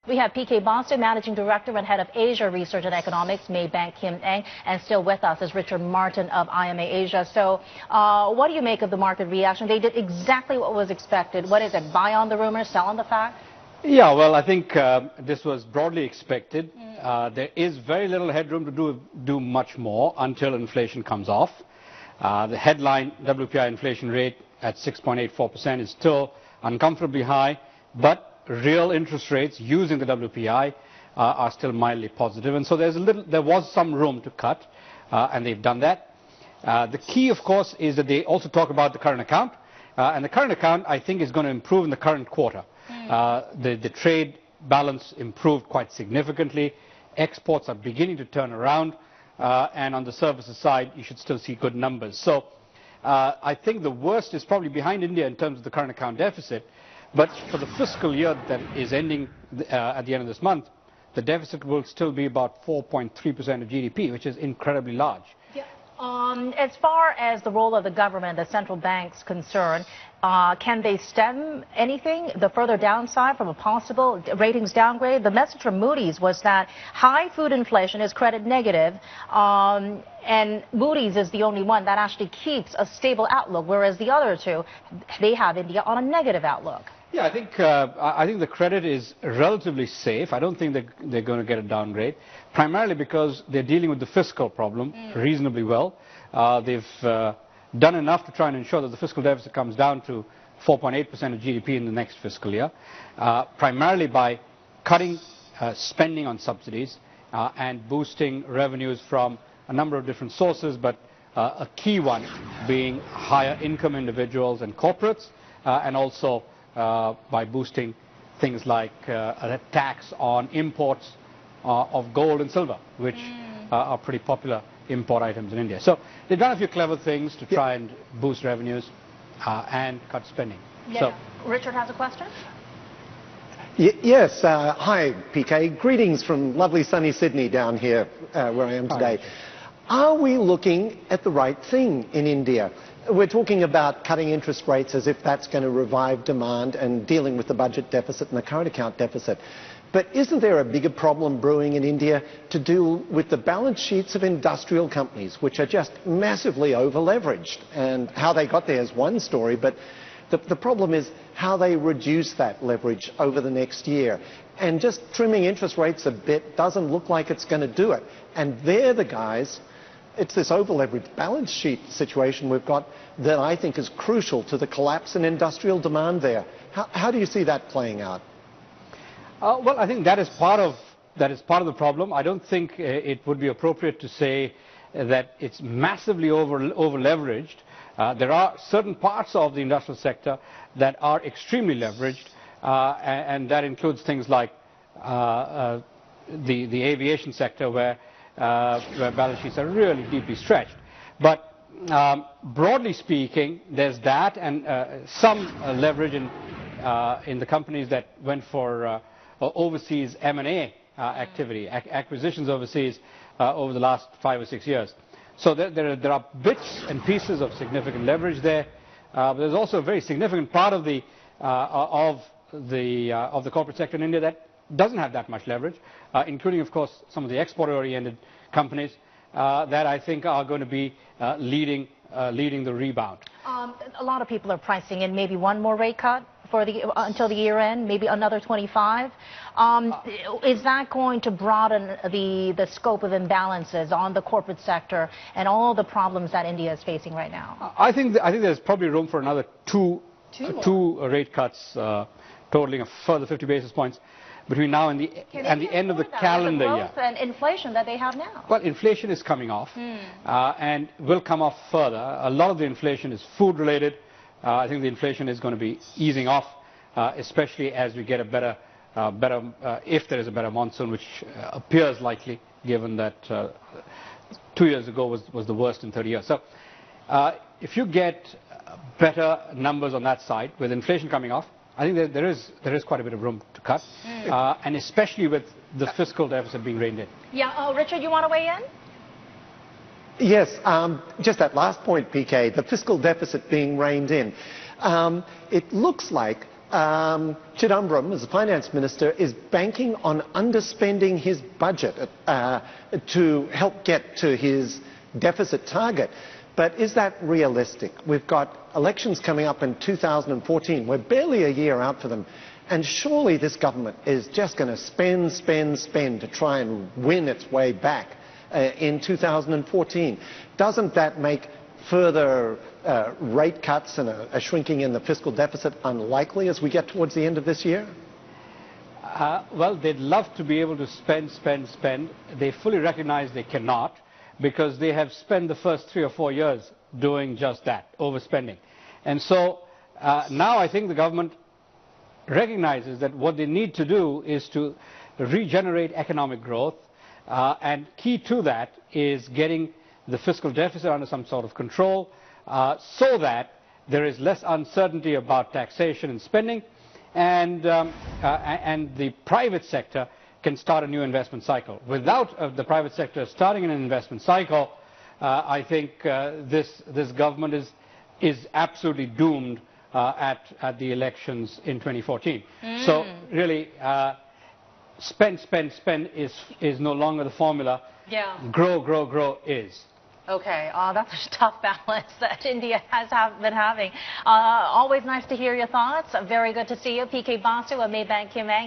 We have PK Boston, Managing Director and Head of Asia Research and Economics, Maybank Kim Eng, and still with us is Richard Martin of IMA Asia. So what do you make of the market reaction? They did exactly what was expected. What is it, buy on the rumor, sell on the fact? Yeah, well, I think this was broadly expected. There is very little headroom to do much more until inflation comes off. The headline WPI inflation rate at 6.84% is still uncomfortably high, but real interest rates using the WPI are still mildly positive, and so there was some room to cut, and they've done that. The key, of course, is that they also talk about the current account, and the current account, I think, is going to improve in the current quarter. The trade balance improved quite significantly. Exports are beginning to turn around, and on the services side, you should still see good numbers. So I think the worst is probably behind India in terms of the current account deficit. But for the fiscal year that is ending at the end of this month, the deficit will still be about 4.3% of GDP, which is incredibly large. Yeah. As far as the role of the government, the central bank's concerned, can they stem anything, the further downside from a possible ratings downgrade? The message from Moody's was that high food inflation is credit negative, and Moody's is the only one that actually keeps a stable outlook, whereas the other two, they have India on a negative outlook. Yeah, I think the credit is relatively safe. I don't think they're going to get a downgrade, primarily because they're dealing with the fiscal problem reasonably well. They've done enough to try and ensure that the fiscal deficit comes down to 4.8% of GDP in the next fiscal year, primarily by cutting spending on subsidies and boosting revenues from a number of different sources, but a key one being higher income individuals and corporates, and also by boosting things like a tax on imports of gold and silver, which are pretty popular import items in India. So they've done a few clever things to try and boost revenues and cut spending. Yeah. So, Richard has a question? Yes. Hi, PK. Greetings from lovely sunny Sydney down here where I am today. Are we looking at the right thing in India? We're talking about cutting interest rates as if that's going to revive demand and dealing with the budget deficit and the current account deficit. But isn't there a bigger problem brewing in India to do with the balance sheets of industrial companies, which are just massively over-leveraged? And how they got there is one story, but the problem is how they reduce that leverage over the next year. And just trimming interest rates a bit doesn't look like it's going to do it. And they're the guys. It's this over-leveraged balance sheet situation we've got that I think is crucial to the collapse in industrial demand there. How do you see that playing out? Well, I think that is part of the problem. I don't think it would be appropriate to say that it's massively over-leveraged. There are certain parts of the industrial sector that are extremely leveraged, and that includes things like the aviation sector, where balance sheets are really deeply stretched. But broadly speaking, there's that, and some leverage in the companies that went for overseas M&A activity, acquisitions overseas over the last 5 or 6 years. So there are bits and pieces of significant leverage there. But there's also a very significant part of the corporate sector in India that doesn't have that much leverage, including, of course, some of the export-oriented companies that I think are going to be leading the rebound. A lot of people are pricing in maybe one more rate cut for until the year end, maybe another 25. Is that going to broaden the scope of imbalances on the corporate sector and all the problems that India is facing right now? I think there's probably room for another two rate cuts, totaling a further 50 basis points between now and the end of the calendar year. And inflation that they have now. Well, inflation is coming off, and will come off further. A lot of the inflation is food related. I think the inflation is going to be easing off, especially as we get a better, if there is a better monsoon, which appears likely, given that 2 years ago was the worst in 30 years. So if you get better numbers on that side, with inflation coming off, I think there is quite a bit of room to cut, and especially with the fiscal deficit being reined in. Yeah, Richard, you want to weigh in? Yes, just that last point, PK, the fiscal deficit being reined in. It looks like Chidambaram, as the finance minister, is banking on underspending his budget to help get to his deficit target. But is that realistic? We've got elections coming up in 2014. We're barely a year out for them. And surely this government is just going to spend to try and win its way back in 2014. Doesn't that make further rate cuts and a shrinking in the fiscal deficit unlikely as we get towards the end of this year? Well, they'd love to be able to spend. They fully recognize they cannot, because they have spent the first 3 or 4 years doing just that, overspending. And so now I think the government recognizes that what they need to do is to regenerate economic growth, and key to that is getting the fiscal deficit under some sort of control, so that there is less uncertainty about taxation and spending, and the private sector can start a new investment cycle. Without the private sector starting an investment cycle, I think this government is absolutely doomed at the elections in 2014. So really, spend is no longer the formula. Yeah. Grow is. Okay, that's a tough balance that India has been having. Always nice to hear your thoughts. Very good to see you. PK Basu of Maybank QMA.